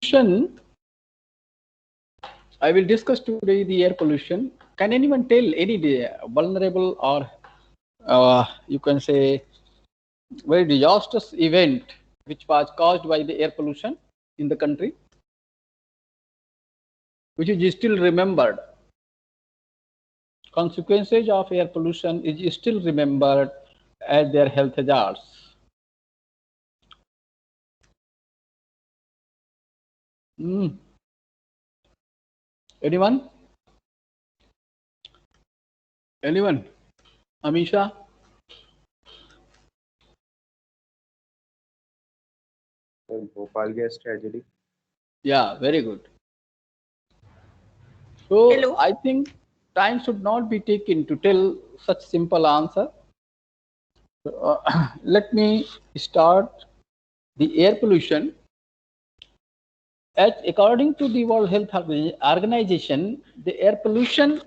I will discuss today the air pollution. Can anyone tell any vulnerable or you can say very disastrous event which was caused by the air pollution in the country, which is still remembered? Consequences of air pollution is still remembered as their health hazards. Anyone? Anyone? Amisha? Bhopal gas tragedy. Yeah, very good. So Hello. I think time should not be taken to tell such simple answer. Let me start the air pollution. As according to the World Health Organization, the air pollution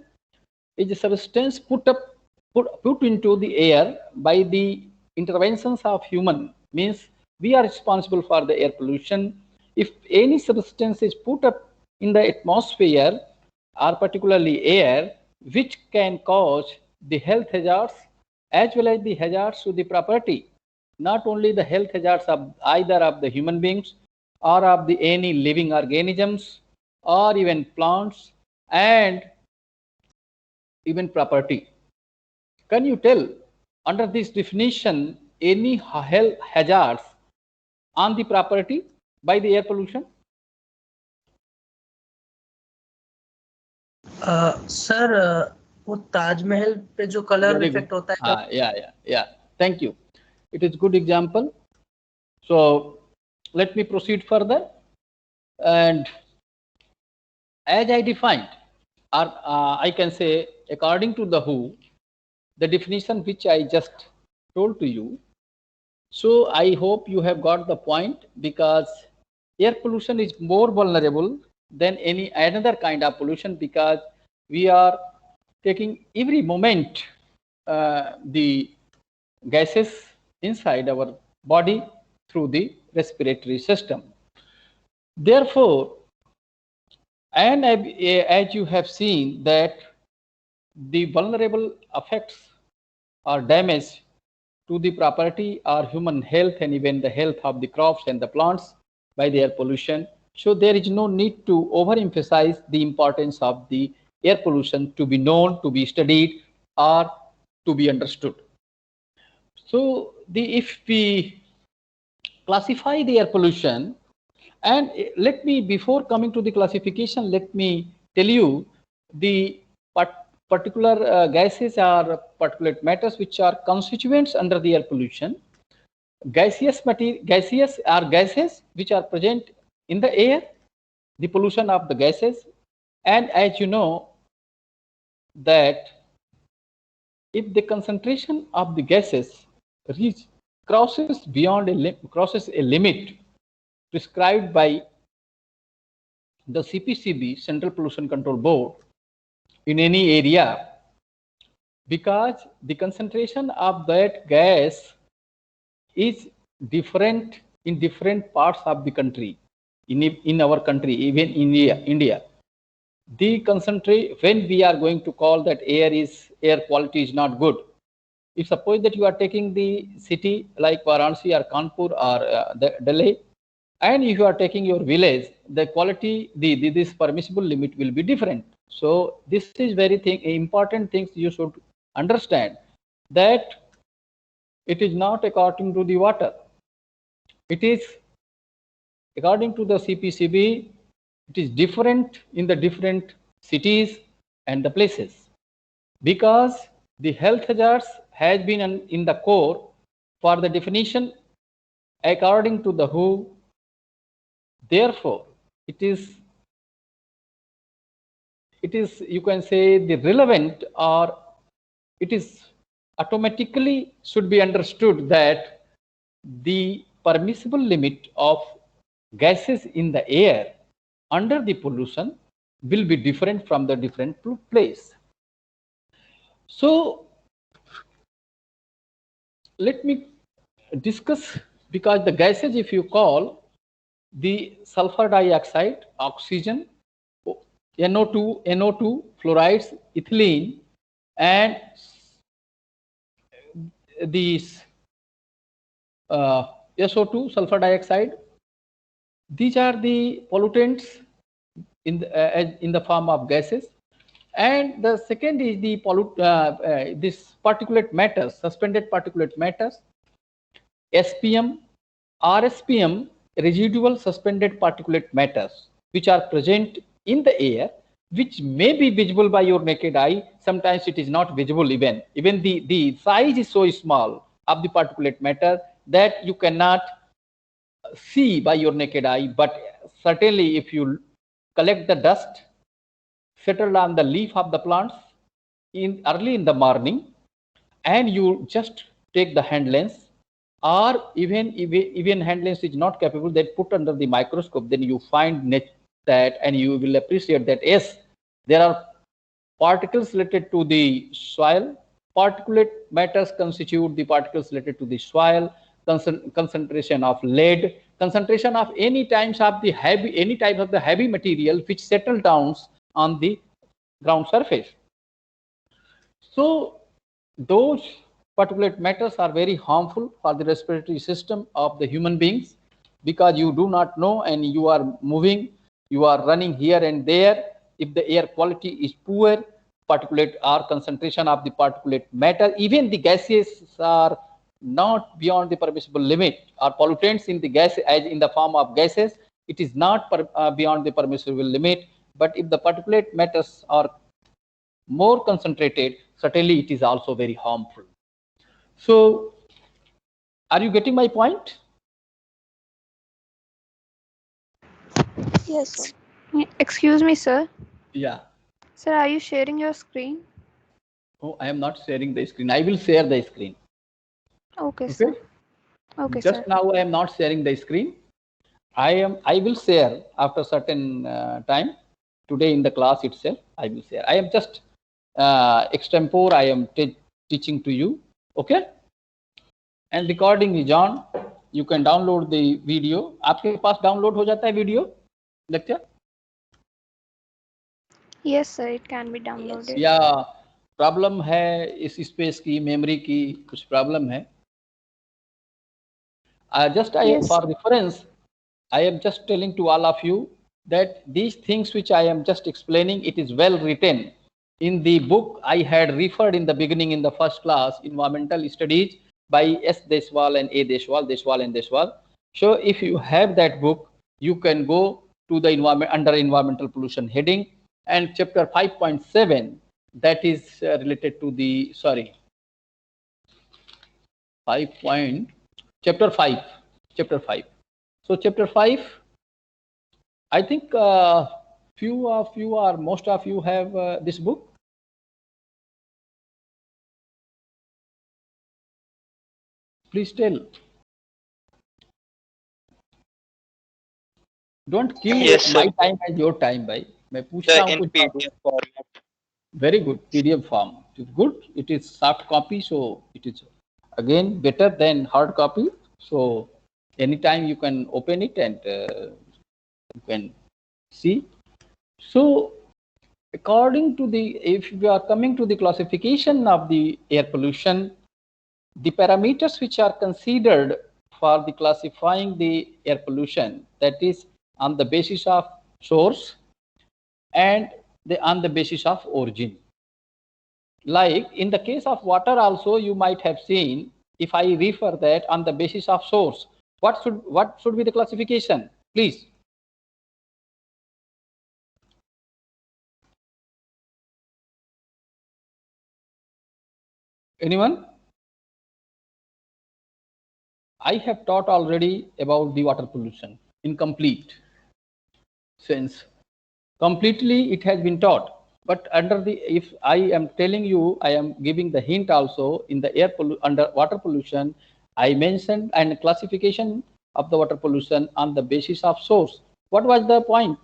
is a substance put into the air by the interventions of human. Means we are responsible for the air pollution. If any substance is put up in the atmosphere or particularly air, which can cause the health hazards as well as the hazards to the property, not only the health hazards of either of the human beings or of the any living organisms or even plants and even property. Can you tell under this definition any health hazards on the property by the air pollution? Sir वो ताजमहल पे जो colour Very good. Effect होता है Yeah. Thank you. It is good example. So let me proceed further. And as I defined, or I can say according to the WHO, the definition which I just told to you. So I hope you have got the point, because air pollution is more vulnerable than any another kind of pollution, because we are taking every moment the gases inside our body through the respiratory system. Therefore, and as you have seen that the vulnerable effects or damage to the property or human health and even the health of the crops and the plants by the air pollution. So there is no need to overemphasize the importance of the air pollution to be known, to be studied, or to be understood. So if we classify the air pollution, and let me, before coming to the classification, let me tell you the particular gases or particulate matters which are constituents under the air pollution. Gaseous are gases which are present in the air, the pollution of the gases. And as you know that if the concentration of the gases crosses a limit prescribed by the CPCB, Central Pollution Control Board, in any area, because the concentration of that gas is different in different parts of the country, in our country, even in India. The concentrate, when we are going to call that air quality is not good. If suppose that you are taking the city like Varanasi or Kanpur or Delhi, and if you are taking your village, the quality, this permissible limit will be different. So this is very important things you should understand, that it is not according to the water. It is according to the CPCB. It is different in the different cities and the places, because the health hazards has been in the core for the definition according to the WHO. Therefore, it is you can say the relevant, or it is automatically should be understood that the permissible limit of gases in the air under the pollution will be different from the different place. So let me discuss, because the gases, if you call, the sulfur dioxide, oxygen, NO2 fluorides, ethylene, and these SO2 sulfur dioxide. These are the pollutants in the form of gases. And the second is the this particulate matters, suspended particulate matters, SPM, RSPM, residual suspended particulate matters, which are present in the air, which may be visible by your naked eye. Sometimes it is not visible even. Even the size is so small of the particulate matter that you cannot see by your naked eye. But certainly if you collect the dust settled on the leaf of the plants early in the morning, and you just take the hand lens, or even hand lens is not capable, that put under the microscope, then you find that, and you will appreciate that yes, there are particles related to the soil. Particulate matters constitute the particles related to the soil, concentration of lead, concentration of any types of the heavy material which settle down on the ground surface. So those particulate matters are very harmful for the respiratory system of the human beings, because you do not know, and you are moving, you are running here and there. If the air quality is poor, particulate or concentration of the particulate matter, even the gases are not beyond the permissible limit, or pollutants in the gas as in the form of gases, it is not beyond the permissible limit. But if the particulate matters are more concentrated, certainly it is also very harmful. So are you getting my point? Yes, sir. Excuse me, sir. Yeah. Sir, are you sharing your screen? Oh, I am not sharing the screen. I will share the screen. Okay, Okay. sir. Okay, Just sir. now I am not sharing the screen. I will share after certain time. Today in the class itself, I will share. I am just extempore. I am teaching to you. Okay. And recording is on. You can download the video. आपके पास download हो जाता है video lecture? Yes, sir. It can be downloaded. या problem है इस space की, memory की कुछ प्रॉब्लम है? Just Yes. for reference, I am just telling to all of you that these things which I am just explaining, it is well written in the book I had referred in the beginning in the first class, Environmental Studies by S. Deswal and A. Deswal and Deswal. So if you have that book, you can go to the environment under environmental pollution heading, and chapter 5.7, that is related to the, sorry, 5 chapter 5. So chapter 5, I think few of you or most of you have this book. Please tell. Don't kill my time as your time, भाई. मैं पूछता हूँ कुछ PDF format. Very good, PDF form. It's good. It is soft copy, so it is again better than hard copy. So anytime you can open it and you can see. So according to the, if we are coming to the classification of the air pollution, the parameters which are considered for the classifying the air pollution, that is on the basis of source and on the basis of origin. Like in the case of water also, you might have seen, if I refer that on the basis of source, what should be the classification, please? Anyone? I have taught already about the water pollution in complete sense. Completely it has been taught. But under the, if I am telling you, I am giving the hint also in the under water pollution, I mentioned and classification of the water pollution on the basis of source. What was the point?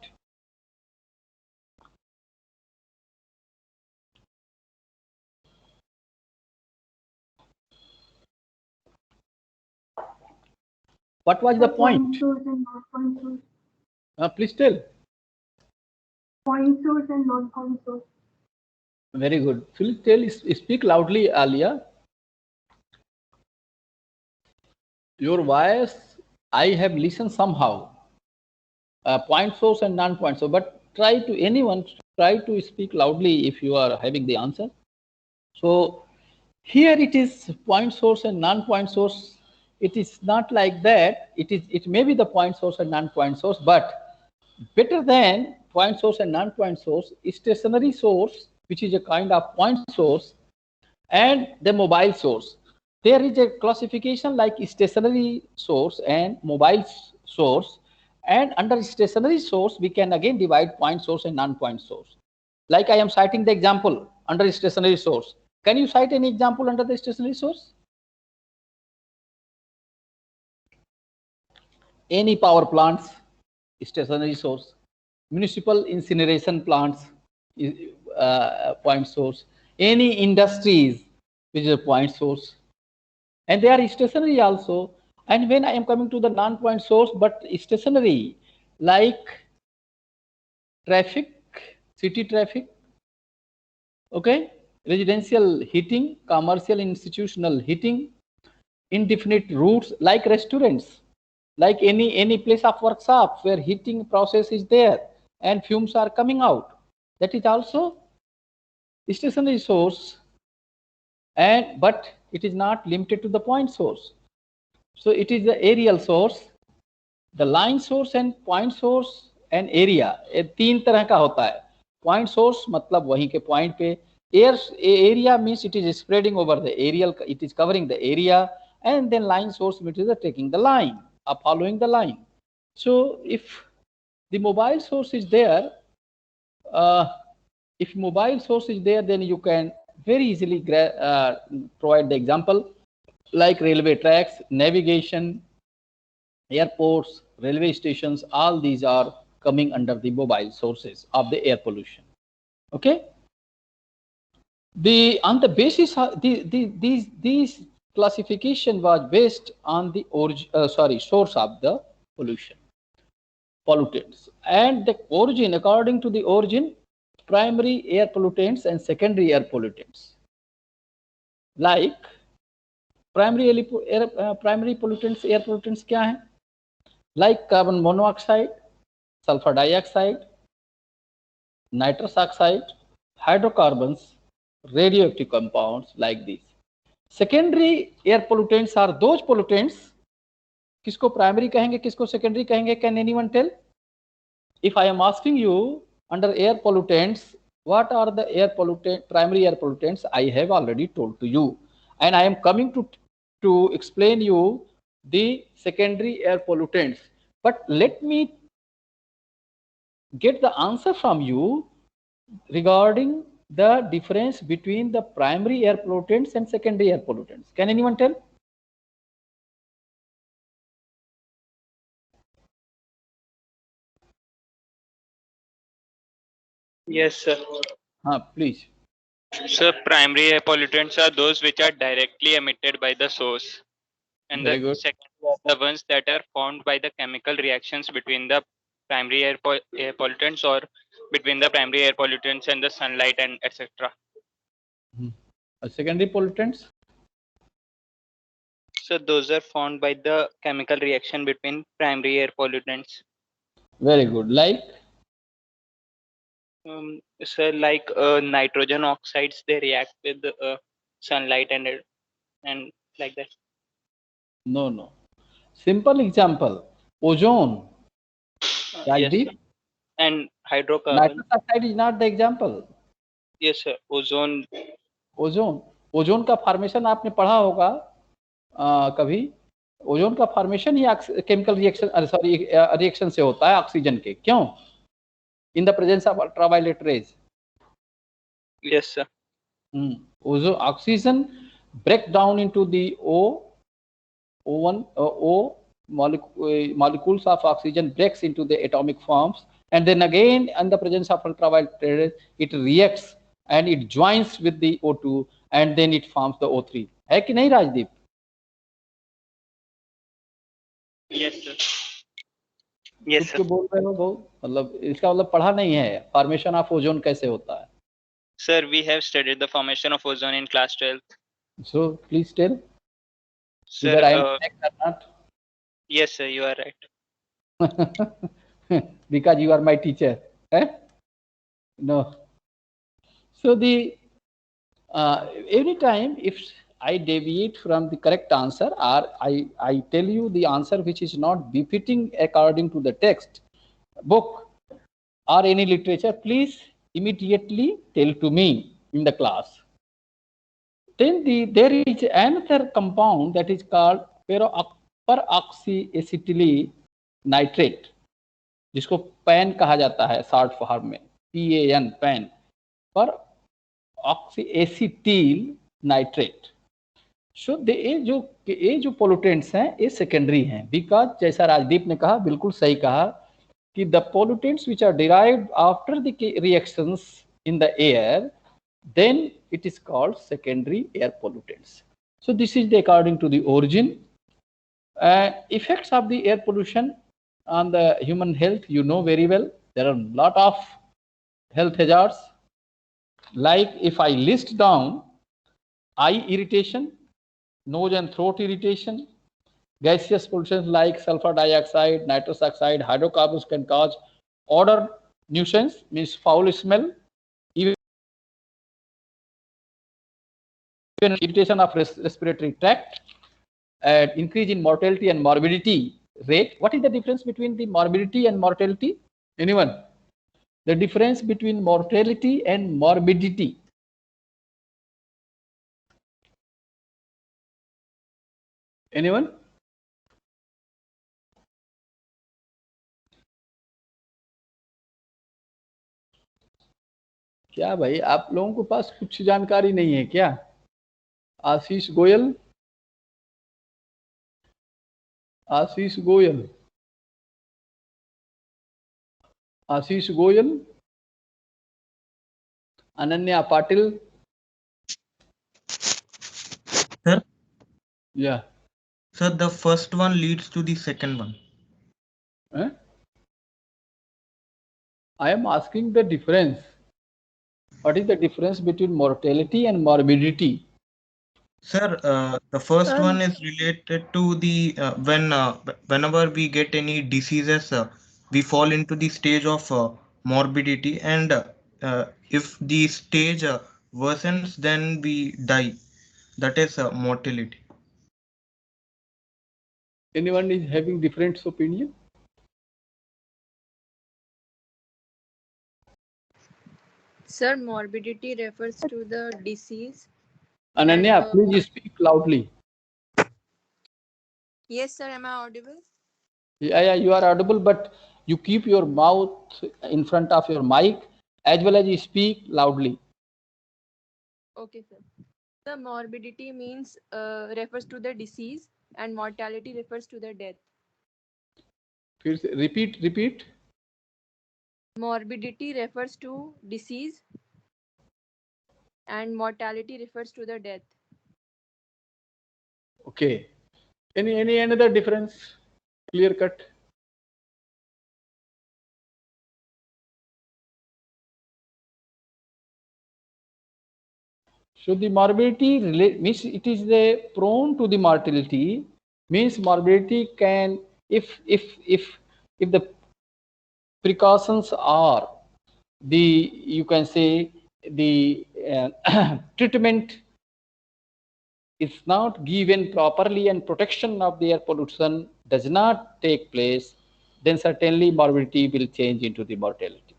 What was the point? Source and non-point source. Please tell. Point source and non-point source. Very good. Please tell. Speak loudly, Alia. Your voice, I have listened somehow. Point source and non-point source, but try to speak loudly if you are having the answer. So here it is point source and non-point source. It is not like that. It may be the point source and non-point source, but better than point source and non-point source is stationary source, which is a kind of point source, and the mobile source. There is a classification like stationary source and mobile source, and under stationary source we can again divide point source and non-point source. Like I am citing the example under stationary source. Can you cite any example under the stationary source? Any power plants, stationary source. Municipal incineration plants, point source. Any industries, which is a point source. And they are stationary also. And when I am coming to the non-point source, but stationary, like traffic, city traffic, okay, residential heating, commercial institutional heating, indefinite routes, like restaurants, like any place of workshop where heating process is there and fumes are coming out. That is also stationary source, but it is not limited to the point source. So it is the aerial source, the line source and point source and area. ये तीन तरह का होता है. Point source मतलब वहीं के point पे. Area means it is spreading over the aerial, it is covering the area, and then line source means it is taking the line, following the line. So if the mobile source is there, then you can very easily provide the example like railway tracks, navigation, airports, railway stations. All these are coming under the mobile sources of the air pollution. Okay. On the basis of these classification was based on the source of the pollution, pollutants, and the origin. According to the origin, primary air pollutants and secondary air pollutants. Like primary pollutants, air pollutants क्या हैं? Like carbon monoxide, sulfur dioxide, nitrous oxide, hydrocarbons, radioactive compounds, like these. Secondary air pollutants are those pollutants. किसको primary कहेंगे, किसको secondary कहेंगे? Can anyone tell? If I am asking you under air pollutants, what are the primary air pollutants? I have already told to you, and I am coming to explain you the secondary air pollutants. But let me get the answer from you regarding the difference between the primary air pollutants and secondary air pollutants. Can anyone tell? Yes, sir. Please. So primary air pollutants are those which are directly emitted by the source, and Very the good. secondary are the ones that are formed by the chemical reactions between the primary air pollutants, or between the primary air pollutants and the sunlight and etc. Secondary pollutants? So those are formed by the chemical reaction between primary air pollutants. Very good. Like? So like nitrogen oxides, they react with sunlight and like that. No. Simple example. Ozone. Yes, sir. And hydrocarbon. Nitrous oxide is not the example. Yes, sir. Ozone का formation आपने पढ़ा होगा कभी. Ozone का formation ही chemical reaction से होता है oxygen के. क्यों? In the presence of ultraviolet rays. Yes, sir. Oxygen break down into the O molecules of oxygen breaks into the atomic forms, and then again in the presence of ultraviolet rays it reacts and it joins with the O2 and then it forms the O3. है कि नहीं Rajdeep? Yes, sir. Yes, कुछ sir. क्यों बोल रहे हो बहुत, मतलब इसका मतलब पढ़ा नहीं है फॉर्मेशन ऑफ ओजोन कैसे होता है. Sir, we have studied the formation of ozone in class 12th. So please tell Sir, whether I am correct or not. yes, sir, you are right. Because you are my teacher. Eh? No. So the every time if I deviate from the correct answer, or I tell you the answer which is not befitting according to the text, book or any literature, please immediately tell to me in the class. Then there is another compound that is called peroxyacetylene nitrate, जिसको pan कहा जाता है short form में, PAN, pan, पर ऑक्सीएसिटिल nitrate. सो ये जो pollutants हैं ये सेकेंडरी हैं, बिकॉज जैसा राजदीप ने कहा, बिल्कुल सही कहा, कि the pollutants which are derived after the reactions in the air, then it is called secondary air pollutants. So this is the according to the origin. Effects of the air pollution on the human health, you know very well. There are a lot of health hazards, like if I list down: eye irritation, nose and throat irritation, gaseous pollutions like sulfur dioxide, nitrous oxide, hydrocarbons can cause odor nuisance, means foul smell, even irritation of respiratory tract, and increase in mortality and morbidity rate. What is the difference between the morbidity and mortality? Anyone? The difference between mortality and morbidity. Anyone? क्या भाई, आप लोगों के पास कुछ जानकारी नहीं है क्या? Ashish Goyal, Ashish Goyal, Ashish Goyal, Ananya Patil. Sir? Yeah. Sir, the first one leads to the second one. Eh? I am asking the difference. What is the difference between mortality and morbidity? Sir, the first one is related to the whenever we get any diseases, we fall into the stage of morbidity, and if the stage worsens, then we die. That is mortality. Anyone is having different opinion? Sir, morbidity refers to the disease. Ananya, And, please speak loudly. Yes, sir. Am I audible? Yeah, you are audible, but you keep your mouth in front of your mic as well as you speak loudly. Okay, sir. The morbidity means refers to the disease, and mortality refers to the death. Repeat. Morbidity refers to disease, and mortality refers to the death. Okay. Any another difference? Clear cut. So the morbidity means it is the prone to the mortality, means morbidity can, if the precautions are you can say the treatment is not given properly and protection of the air pollution does not take place, then certainly morbidity will change into the mortality.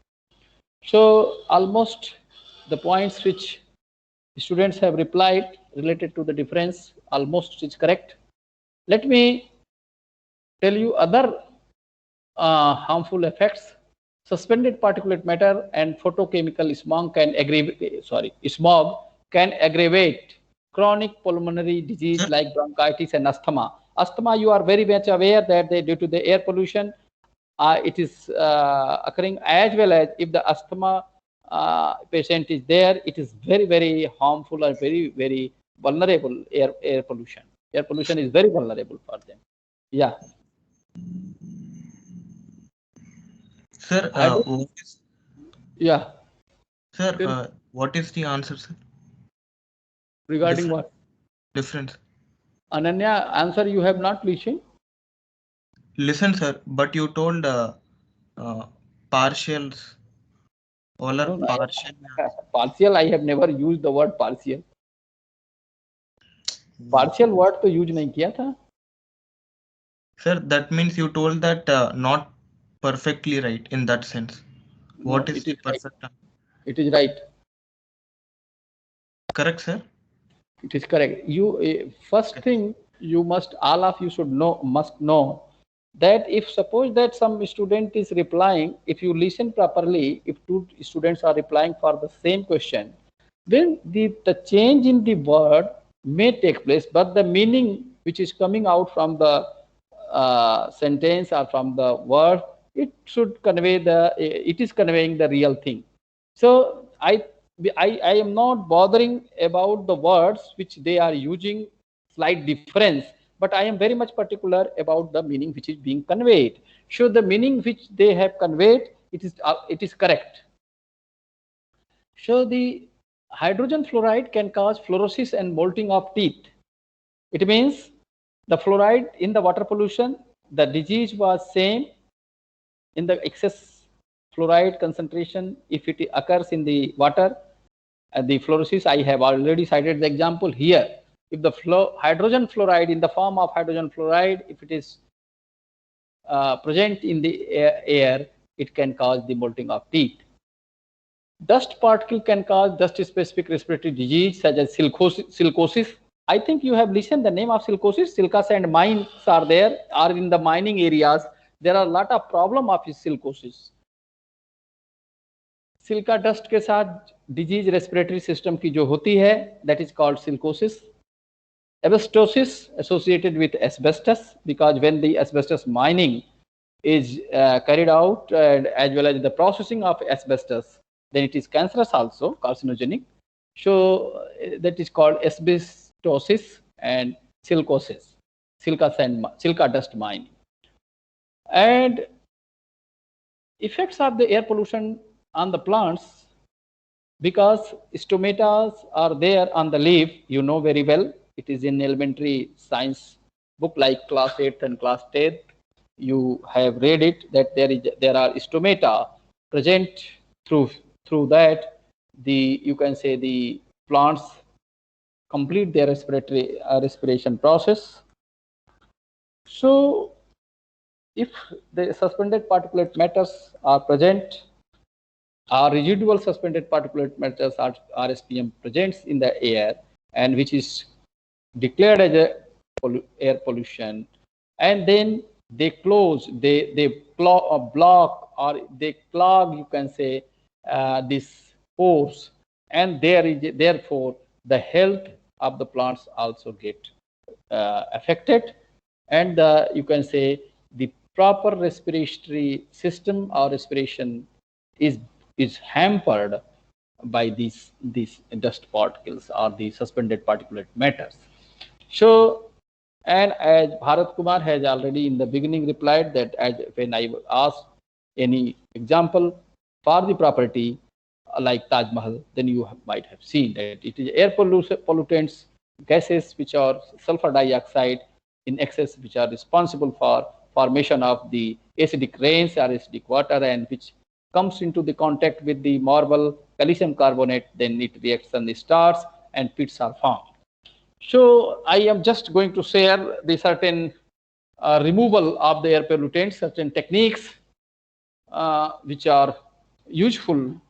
So almost the points which students have replied related to the difference almost is correct. Let me tell you other harmful effects. Suspended particulate matter and photochemical smog can aggravate chronic pulmonary disease like bronchitis and asthma. Asthma, you are very much aware that due to the air pollution, it is occurring, as well as if the asthma patient is there, it is very, very harmful or very, very vulnerable air pollution. Air pollution is very vulnerable for them. Yeah. Sir, I don't- what is, Yeah, sir, Tell- what is the answer, sir? regarding Different, what? difference. Ananya, answer you have not listened. Listen, sir, but you told partials, all are No, no, partial. partial. I have never used the word partial. Partial word तो use नहीं किया था. Sir, that means you told that not perfectly right in that sense. What No, is it the is right. perfect? It is right. Correct, sir? It is correct. You first thing you must, all of you should know, must know that if suppose that some student is replying, if you listen properly, if two students are replying for the same question, then the change in the word may take place, but the meaning which is coming out from the sentence or from the word, it should convey the, it is conveying the real thing. So I am not bothering about the words which they are using slight difference, but I am very much particular about the meaning which is being conveyed. So the meaning which they have conveyed, it is correct. So the hydrogen fluoride can cause fluorosis and molting of teeth. It means the fluoride in the water pollution, the disease was same in the excess fluoride concentration. If it occurs in the water, the fluorosis, I have already cited the example here. If the hydrogen fluoride in the form of hydrogen fluoride, if it is present in the air, it can cause the molting of teeth. Dust particle can cause dust-specific respiratory disease such as silicosis. I think you have listened the name of silicosis. Silica sand mines are there, are in the mining areas. There are a lot of problem of silicosis. Silica dust के साथ disease respiratory system की जो होती है, that is called silicosis. Asbestosis associated with asbestos, because when the asbestos mining is carried out as well as the processing of asbestos, then it is cancerous also, carcinogenic. So that is called asbestosis and silicosis, silica dust mining. And effects of the air pollution on the plants, because stomata are there on the leaf, you know very well. It is in elementary science book like class 8th and class 10th. You have read it that there are stomata present through that you can say the plants complete their respiration process. So if the suspended particulate matters are present, or residual suspended particulate matters are RSPM presents in the air, and which is declared as a air pollution, and then they close, they block or they clog, you can say, these pores, and therefore the health of the plants also get affected, and you can say the proper respiratory system or respiration is hampered by these dust particles or the suspended particulate matters. So, and as Bharat Kumar has already in the beginning replied that when I asked any example for the property like Taj Mahal, then you might have seen that it is air pollutants, gases which are sulfur dioxide in excess, which are responsible for formation of the acidic rains or acidic water, and which comes into the contact with the marble calcium carbonate, then it reacts on the stars and pits are formed. So I am just going to share the certain removal of the air pollutants, certain techniques which are useful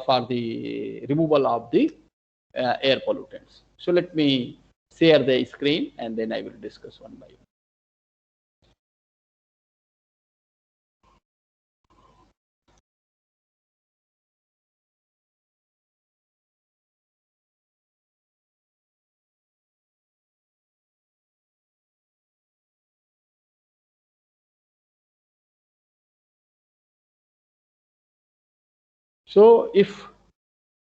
for the removal of the air pollutants. So let me share the screen and then I will discuss one by one. So if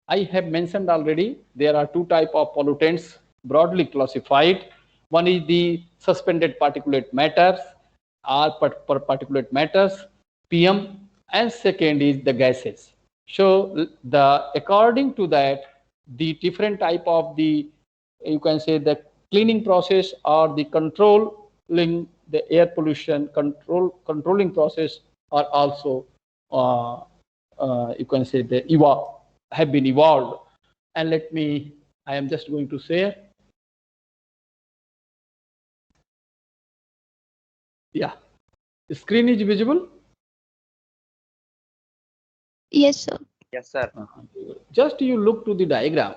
I have mentioned already, there are two types of pollutants broadly classified. One is the suspended particulate matters, are particulate matters, PM, and second is the gases. So according to that, the different type of the, you can say, the cleaning process or the controlling the air pollution controlling process are also you can say have been evolved. And I am just going to share. Yeah, the screen is visible. Yes, sir. Yes, sir. Just you look to the diagram.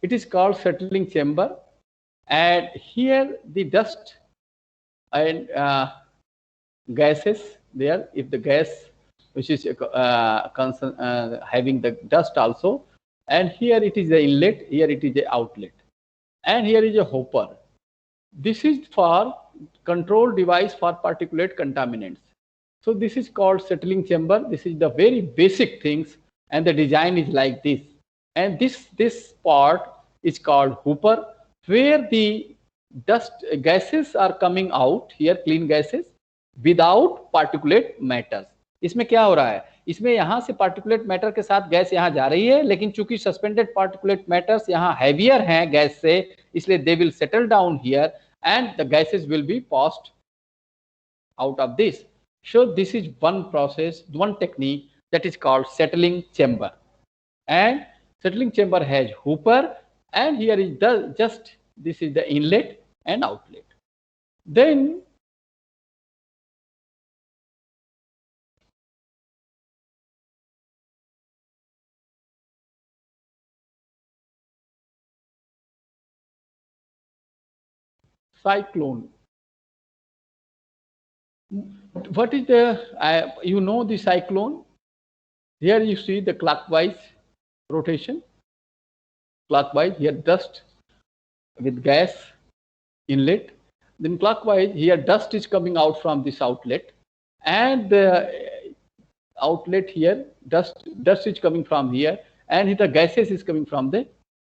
It is called settling chamber, and here the dust and gases there. If the gas which is having the dust also, and here it is the inlet, here it is the outlet, and here is a hopper. This is for control device for particulate contaminants. So this is called settling chamber. This is the very basic things, and the design is like this. And this part is called hopper, where the dust gases are coming out here, clean gases without particulate matters. इसमें क्या हो रहा है, इसमें यहाँ से particulate matter के साथ गैस यहाँ जा रही है, लेकिन चूंकि suspended particulate matters यहाँ heavier हैं गैस से, इसलिए they will settle down here and the gases will be passed out of this. So this is one process, one technique that is called settling chamber. And settling chamber has hopper, and here is this is the inlet and outlet. Then cyclone. What is the, you know the cyclone? Here you see the clockwise rotation. Clockwise, here dust with gas inlet. Then clockwise, here dust is coming out from this outlet. And the outlet here, dust is coming from here. And the gases is coming from the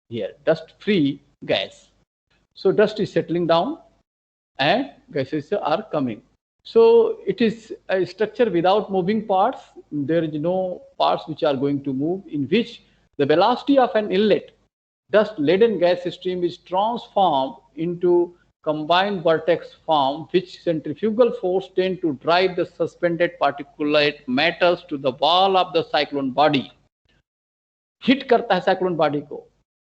here, dust-free gas. So dust is settling down and gases are coming. So it is a structure without moving parts. There is no parts which are going to move, in which the velocity of an inlet dust-laden gas stream is transformed into combined vortex form, which centrifugal force tend to drive the suspended particulate matters to the wall of the cyclone body. Hit करता है cyclone body को,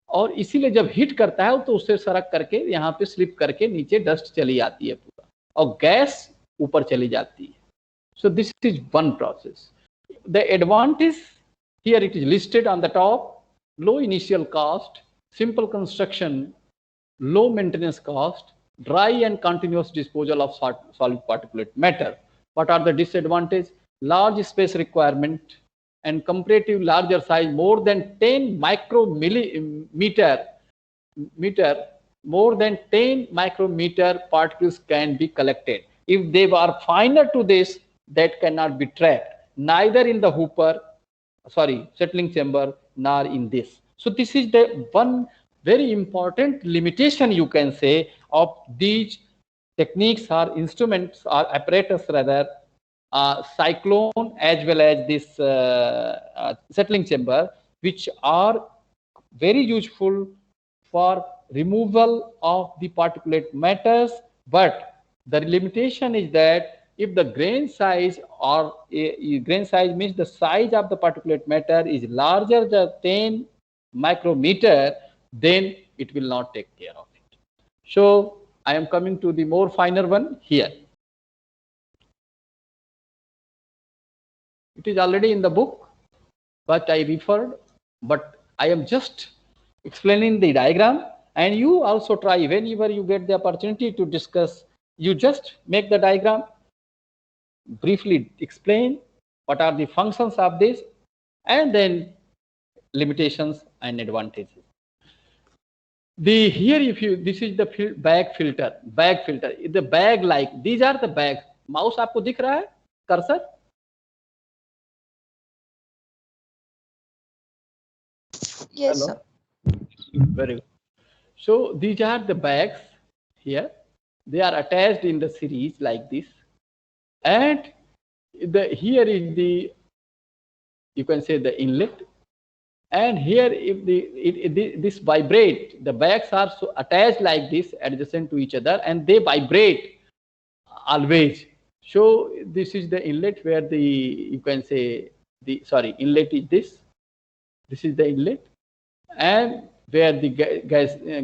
और इसीलिए जब hit करता है तो उससे सरक करके यहाँ पे स्लिप करके नीचे डस्ट चली आती है पूरा, और गैस ऊपर चली जाती है. So this is one process. The advantage here, it is listed on the top: low initial cost, simple construction, low maintenance cost, dry and continuous disposal of solid particulate matter. What are the disadvantages? Large space requirement and comparative larger size, more than 10 micrometer, more than 10 micrometer particles can be collected. If they are finer to this, that cannot be trapped, neither in the settling chamber, nor in this. So this is the one very important limitation, you can say, of these techniques or instruments or apparatus rather, cyclone as well as this settling chamber, which are very useful for removal of the particulate matters. But the limitation is that if the grain size, or grain size means the size of the particulate matter, is larger than 10 micrometer, then it will not take care of it. So I am coming to the more finer one here. It is already in the book, but I referred, but I am just explaining the diagram, and you also try whenever you get the opportunity to discuss. You just make the diagram, briefly explain what are the functions of this, and then limitations and advantages. Here, this is the bag filter. The bag, like these are the bags. Mouse आपको दिख रहा है, cursor? Yes, sir. Very good. So these are the bags here. They are attached in the series like this. and here is the, you can say, the inlet, and here if this vibrate, the bags are so attached like this, adjacent to each other, and they vibrate always. So this is the inlet where the, you can say, the, sorry, inlet is this is the inlet, and where the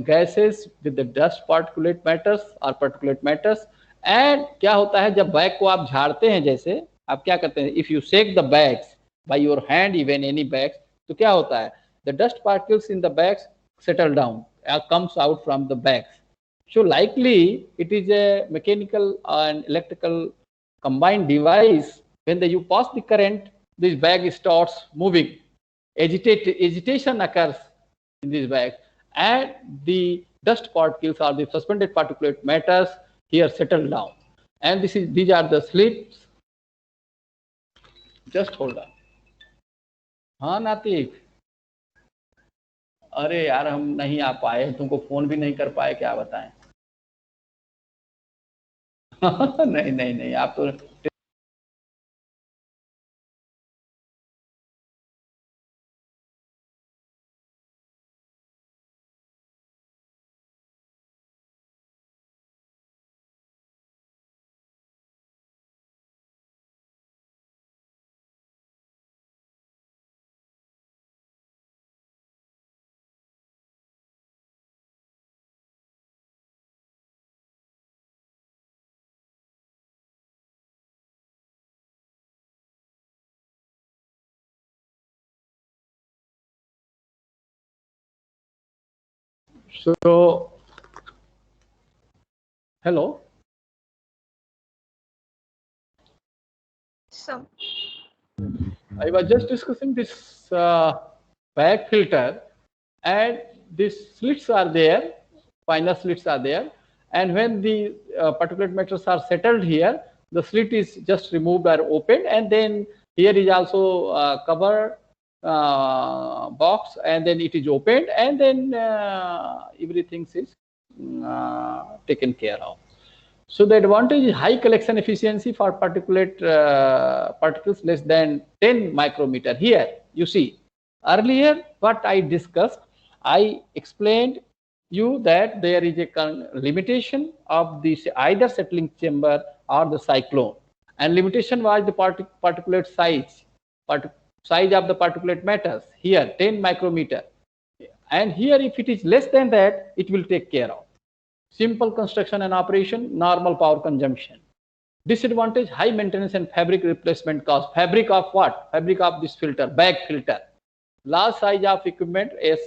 gases with the dust particulate matters or particulate matters. And क्या होता है जब bag को आप झाड़ते हैं, जैसे आप क्या करते हैं, if you shake the bags by your hand, even any bags, तो क्या होता है, the dust particles in the bags settle down, comes out from the bags. So likely it is a mechanical and electrical combined device. When you pass the current, this bag starts moving. Agitation occurs in this bag, and the dust particles or the suspended particulate matters here settle down. And these are the slits. Just hold on. हाँ नातिक, अरे यार हम नहीं आ पाए, तुमको phone भी नहीं कर पाए, क्या बताएं। नहीं नहीं नहीं, आप तो so hello. So, I was just discussing this bag filter, and these slits are there, finer slits are there, and when the particulate matters are settled here, the slit is just removed or opened, and then here is also cover box, and then it is opened, and then everything is taken care of. So the advantage is high collection efficiency for particulate particles less than 10 micrometer. Here you see, earlier what I discussed, I explained you that there is a limitation of this either settling chamber or the cyclone, and limitation was the particulate size, size of the particulate matters, here 10 micrometer, and here if it is less than that, it will take care of. Simple construction and operation, normal power consumption. Disadvantage, high maintenance and fabric replacement cost. Fabric of what? Fabric of this filter, bag filter. Large size of equipment is,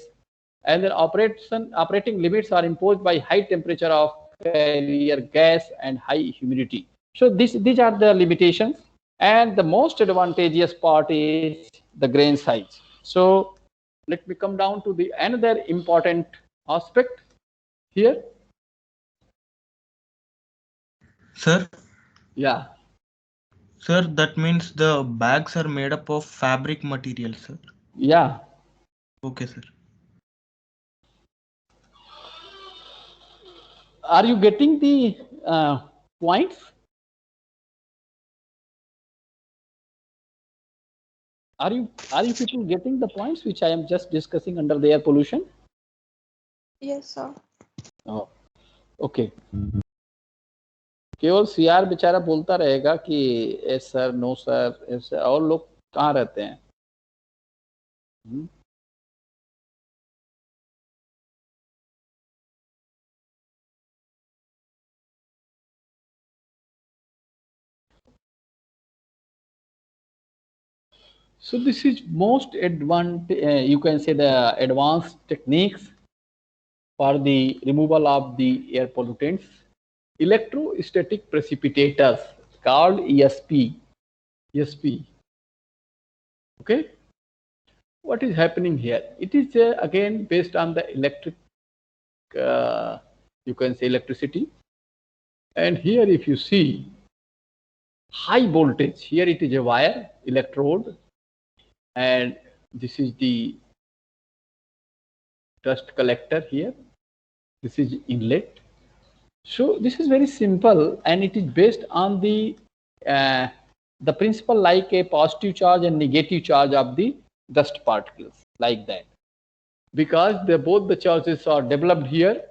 and then operating limits are imposed by high temperature of carrier gas and high humidity. So these are the limitations, and the most advantageous part is the grain size. So let me come down to the another important aspect here. Sir? Yeah. Sir, that means the bags are made up of fabric material, sir. Yeah. Okay, sir. Are you getting the points? Are you people getting the points which I am just discussing under the air pollution? yes, sir. Oh, okay. केवल CR बेचारा बोलता रहेगा कि S sir, no sir, ऐसे, और लोग कहाँ रहते हैं? So this is most you can say the advanced techniques for the removal of the air pollutants. Electrostatic precipitators called ESP. Okay. What is happening here? It is again based on the electric, you can say electricity. And here if you see high voltage, here it is a wire, electrode, and this is the dust collector here. This is inlet. So this is very simple, and it is based on the the principle like a positive charge and negative charge of the dust particles, like that, because both the charges are developed here.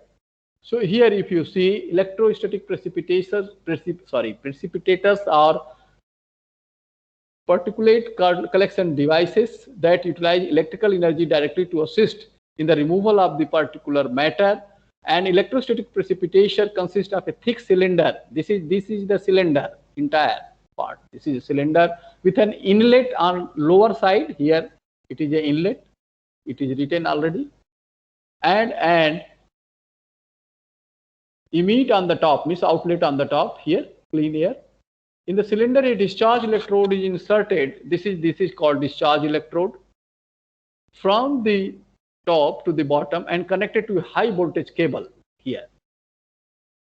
So here if you see electrostatic precipitators are particulate collection devices that utilize electrical energy directly to assist in the removal of the particular matter. And electrostatic precipitation consists of a thick cylinder. This is the cylinder entire part. This is a cylinder with an inlet on lower side. Here it is an inlet. It is written already, and emit on the top, means outlet on the top here, clean air. In the cylinder, a discharge electrode is inserted. This is called discharge electrode, from the top to the bottom and connected to a high voltage cable here.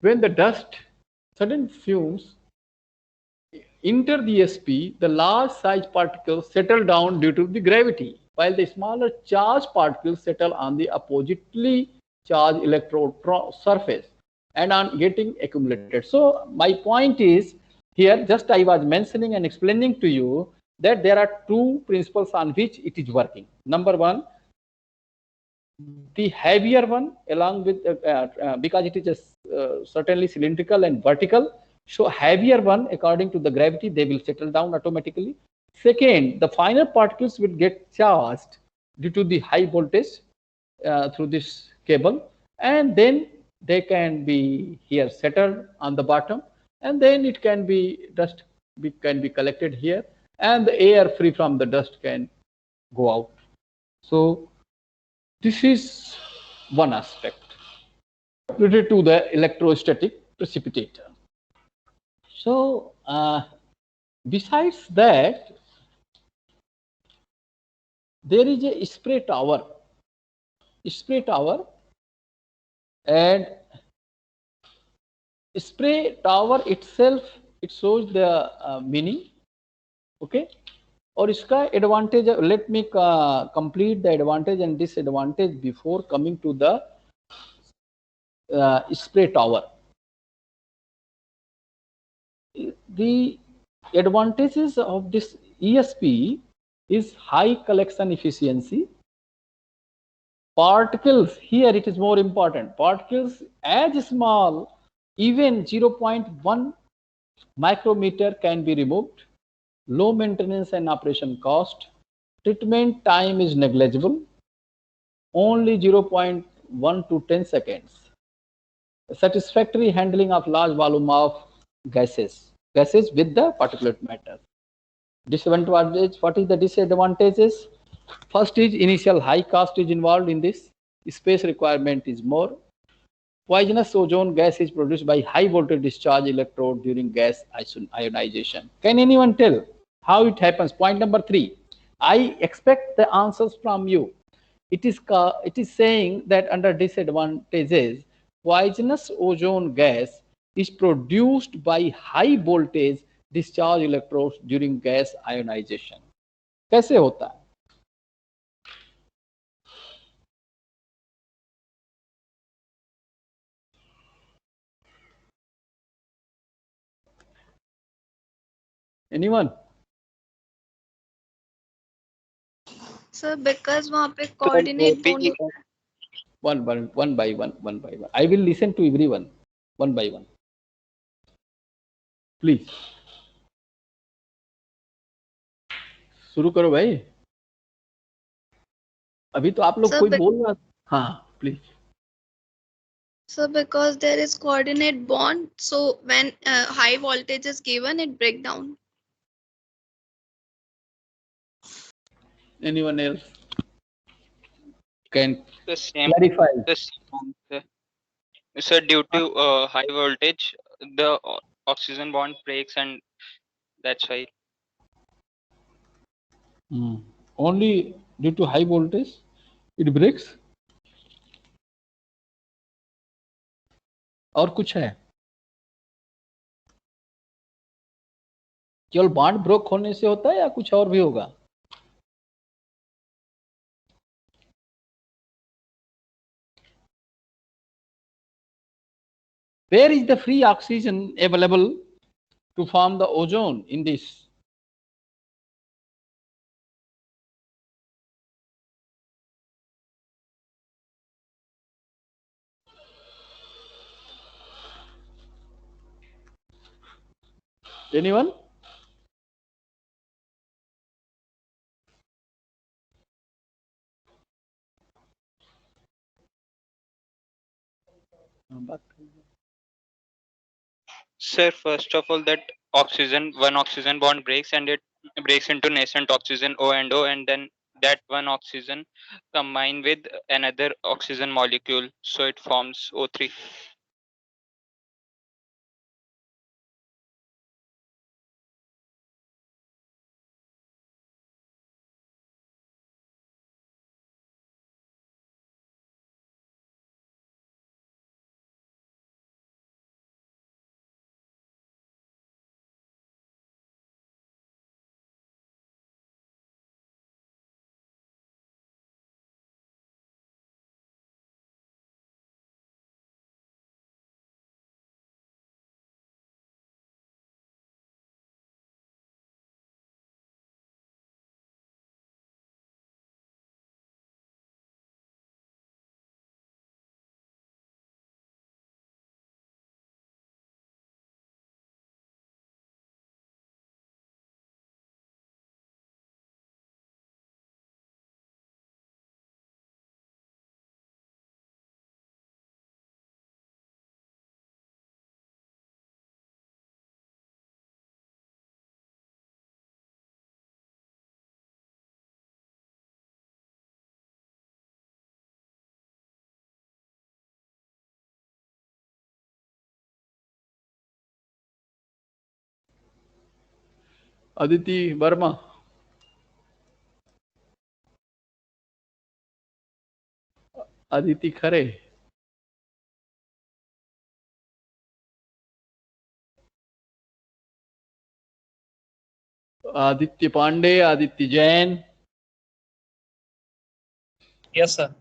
When the dust, sudden fumes enter the ESP, the large size particles settle down due to the gravity, while the smaller charged particles settle on the oppositely charged electrode surface and on getting accumulated. So my point is, here just I was mentioning and explaining to you that there are two principles on which it is working. Number one, the heavier one, along with because it is certainly cylindrical and vertical, so heavier one, according to the gravity, they will settle down automatically. Second, the finer particles will get charged due to the high voltage through this cable, and then they can be here settled on the bottom, and then it can be dust can be collected here, and the air free from the dust can go out. So this is one aspect related to the electrostatic precipitator. So besides that, there is a spray tower. And spray tower itself, it shows the meaning. Okay, और इसका advantage, let me complete the advantage and disadvantage before coming to the spray tower. The advantages of this ESP is high collection efficiency. Particles, here it is more important, particles as small, even 0.1 micrometer can be removed. Low maintenance and operation cost. Treatment time is negligible, only 0.1 to 10 seconds. Satisfactory handling of large volume of gases with the particulate matter. Disadvantage, what is the disadvantages? First is initial high cost is involved in this. Space requirement is more. Poisonous ozone gas is produced by high voltage discharge electrode during gas ionization. Can anyone tell how it happens? Point number 3. I expect the answers from you. It is saying that under disadvantages, poisonous ozone gas is produced by high voltage discharge electrodes during gas ionization. कैसे होता है? Anyone? Sir, because वहाँ पे coordinate दोनों one by one. I will listen to everyone one by one. Please. शुरू करो भाई. अभी तो आप लोग Sir, कोई बोल रहा. हाँ, please. So because there is coordinate bond, so when high voltage is given, it break down. Anyone else can The same. clarify? The same. So due to high voltage, the oxygen bond breaks, and that's why. Only due to high voltage it breaks. और कुछ है? केवल bond broke होने से होता है या कुछ और भी होगा? Where is the free oxygen available to form the ozone in this? Anyone? Sir, first of all, that one oxygen bond breaks and it breaks into nascent oxygen O and O, and then that one oxygen combine with another oxygen molecule, so it forms O3. Aditi Verma. Aditi Khare. Aditya Pandey, Aditya Jain. Yes, sir.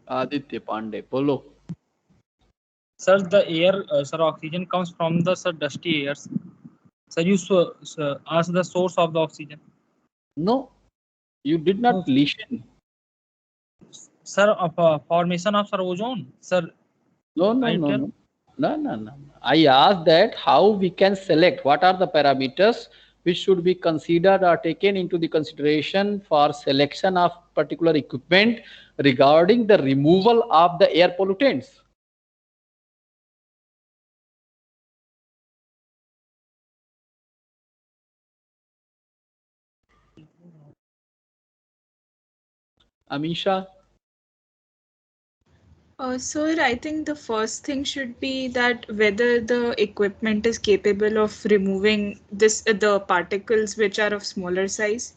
Aditya Pandey, bolo. Sir, the air, sir, oxygen comes from the dusty airs. Sir, you ask the source of the oxygen. No, you did not listen. Sir, formation of ozone. Sir, No. I asked that how we can select, what are the parameters which should be considered or taken into the consideration for selection of particular equipment regarding the removal of the air pollutants. Amisha? Sir, I think the first thing should be that whether the equipment is capable of removing the particles which are of smaller size.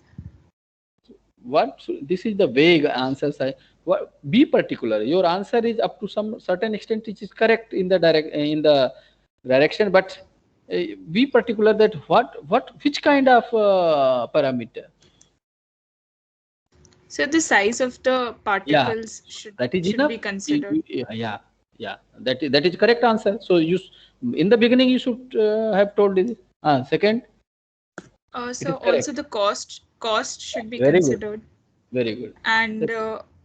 This is the vague answer. Be particular. Your answer is up to some certain extent which is correct in the direction, but be particular that which kind of parameter. So the size of the particles should be considered. Yeah. That is correct answer. So you in the beginning you should have told this. Second. So also the cost should be Very considered. Good. Very good. And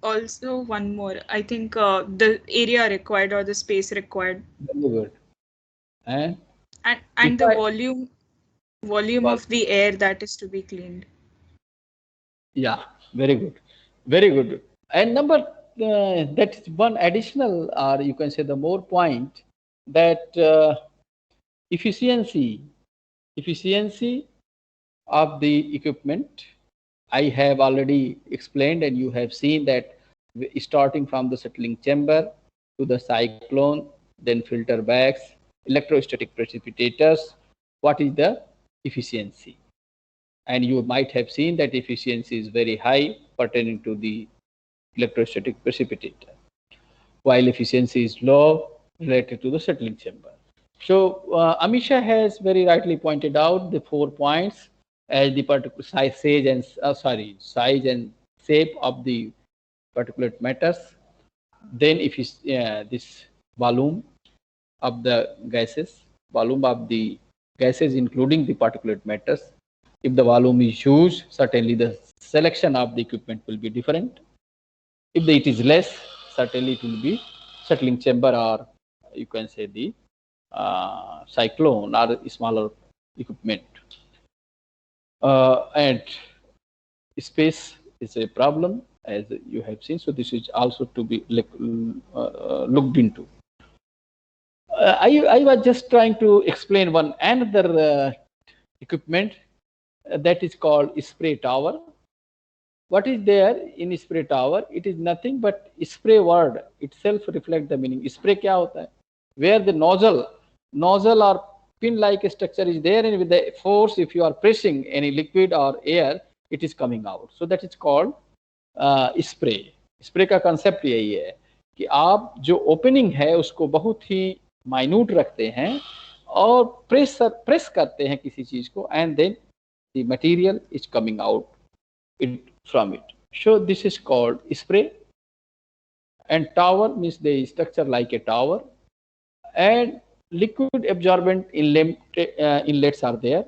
also one more. I think the area required or the space required. Very good. And the volume of the air that is to be cleaned. Yeah, very good. And number that is one additional, or you can say the more point, that efficiency of the equipment. I have already explained, and you have seen that starting from the settling chamber to the cyclone, then filter bags, electrostatic precipitators, what is the efficiency? And you might have seen that efficiency is very high pertaining to the electrostatic precipitator, while efficiency is low related to the settling chamber. So Amisha has very rightly pointed out the 4 points as the particular size and shape of the particulate matters. Then if this volume of the gases, volume of the gases including the particulate matters. If the volume is huge, certainly the selection of the equipment will be different. If it is less, certainly it will be settling chamber, or you can say the cyclone or smaller equipment. And space is a problem, as you have seen. So this is also to be looked into. I was just trying to explain another equipment that is called spray tower. What is there in spray tower? It is nothing but spray word itself reflects the meaning. Spray क्या होता है? Where the nozzle or pin-like structure is there, and with the force, if you are pressing any liquid or air, it is coming out. So that is called spray. Spray का concept यही है कि आप जो opening है उसको बहुत ही minute रखते हैं और press करते हैं किसी चीज को, and then the material is coming out from it. So this is called spray. And tower means the structure like a tower, and liquid absorbent inlets are there.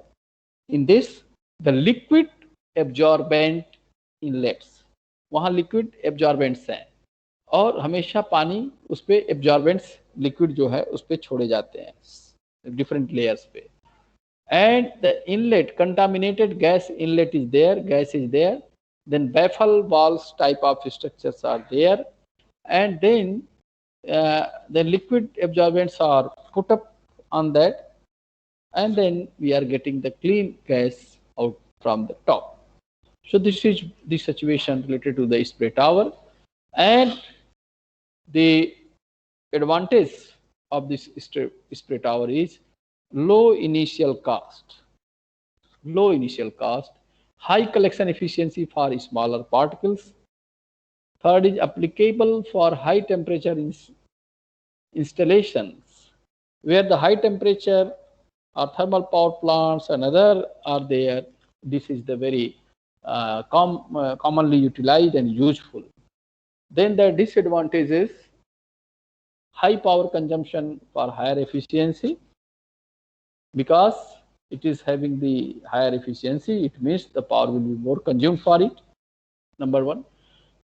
In this, the liquid absorbent inlets, वहाँ liquid absorbents हैं और हमेशा पानी उस पे absorbents liquid जो है उस पे छोड़े जाते हैं different layers पे. And the inlet, contaminated gas inlet is there, gas is there. Then baffle valves type of structures are there, and then the liquid absorbents are put up on that, and then we are getting the clean gas out from the top. So this is the situation related to the spray tower, and the advantage of this spray tower is low initial cost, high collection efficiency for smaller particles. Third is applicable for high temperature installations, where the high temperature or thermal power plants and other are there. This is the very commonly utilized and useful. Then the disadvantage is high power consumption for higher efficiency. Because it is having the higher efficiency, it means the power will be more consumed for it. Number one.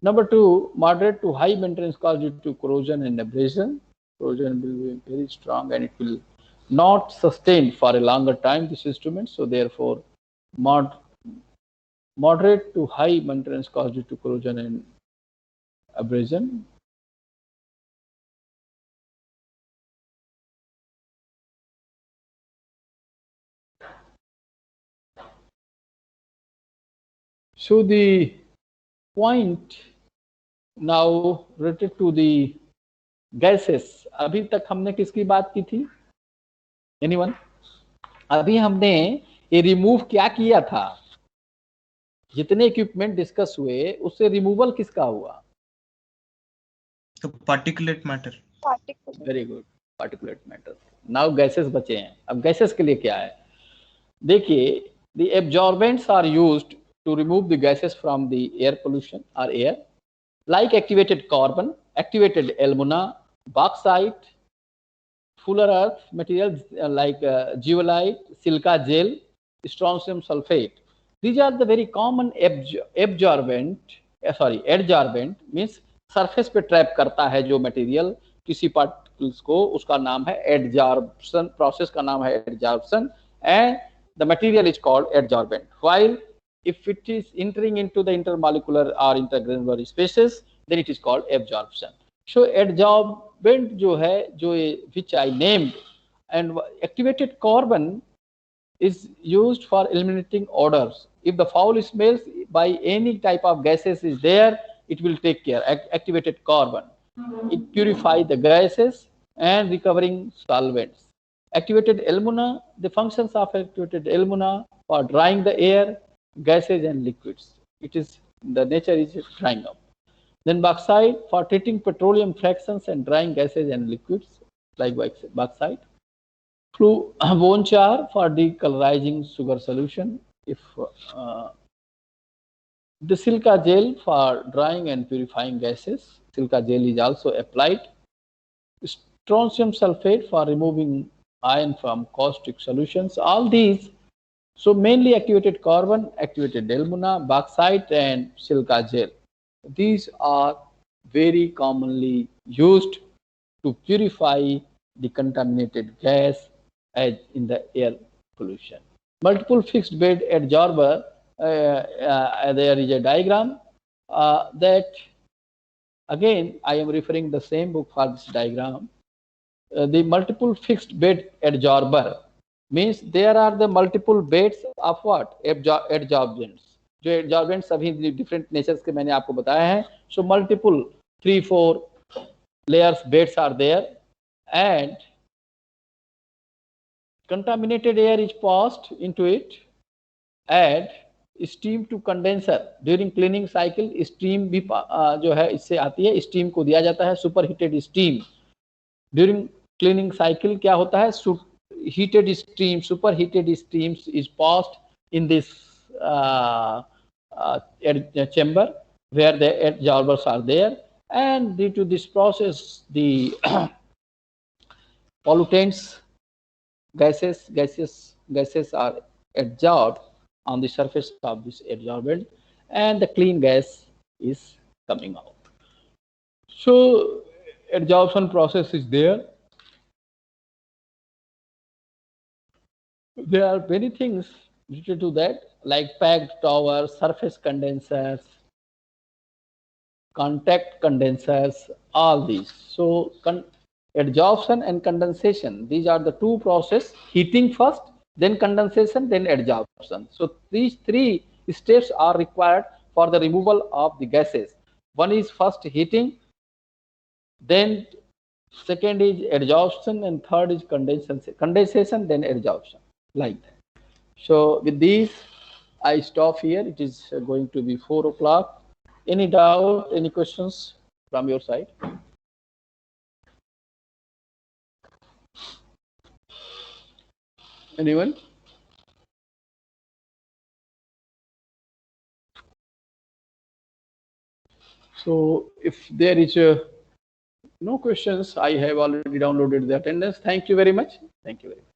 Number two, moderate to high maintenance cost due to corrosion and abrasion. Corrosion will be very strong and it will not sustain for a longer time, this instrument. So therefore, moderate to high maintenance cost due to corrosion and abrasion. So the point now related to the gases. अभी तक हमने किसकी बात की थी? Anyone? अभी हमने ये रिमूव क्या किया था? जितने इक्विपमेंट डिस्कस हुए उससे रिमूवल किसका हुआ? तो particulate matter. Very good. Particulate matter. Now gases बचे हैं. अब gases के लिए क्या है? देखिए, the absorbents are used to remove the gases from the air pollution or air, like activated carbon, activated alumina, bauxite, fuller earth materials like zeolite, silica gel, strontium sulfate. These are the very common adsorbent means surface पे trap करता है जो material किसी particles को, उसका नाम है adsorption, process का नाम है adsorption, and the material is called adsorbent. While if it is entering into the intermolecular or intergranular spaces, then it is called absorption. So adsorbent जो है, which I named, and activated carbon is used for eliminating odors. If the foul smells by any type of gases is there, it will take care. Activated carbon, it purifies the gases and recovering solvents. Activated alumina, the functions of activated alumina for drying the air, gases and liquids. It is, the nature is drying up. Then bauxite for treating petroleum fractions and drying gases and liquids, like bauxite. Bone char for decolorizing sugar solution. If the silica gel for drying and purifying gases, silica gel is also applied. Strontium sulfate for removing iron from caustic solutions. All these, so mainly activated carbon, activated alumina, bauxite, and silica gel. These are very commonly used to purify the contaminated gas as in the air pollution. Multiple fixed bed adsorber, there is a diagram that, again, I am referring the same book for this diagram. The multiple fixed bed adsorber means there are the multiple beds of what? Adsorbents. जो adsorbents सभी different natures के मैंने आपको बताया है. So multiple 3-4 layers beds are there, and contaminated air is passed into it, and steam to condenser. During cleaning cycle steam भी जो है इससे आती है, steam को दिया जाता है. Superheated steam during cleaning cycle क्या होता है? Heated steam, superheated steams is passed in this chamber where the adsorbers are there, and due to this process the pollutants, gases are adsorbed on the surface of this adsorbent, and the clean gas is coming out. So adsorption process is there. There are many things related to that, like packed towers, surface condensers, contact condensers, all these. So adsorption and condensation, these are the two processes: heating first, then condensation, then adsorption. So these three steps are required for the removal of the gases. One is first heating, then second is adsorption, and third is condensation, then adsorption, like that. So with these, I stop here. It is going to be 4 o'clock. Any doubt, any questions from your side? Anyone? So if there is no questions, I have already downloaded the attendance. Thank you very much. Thank you very much.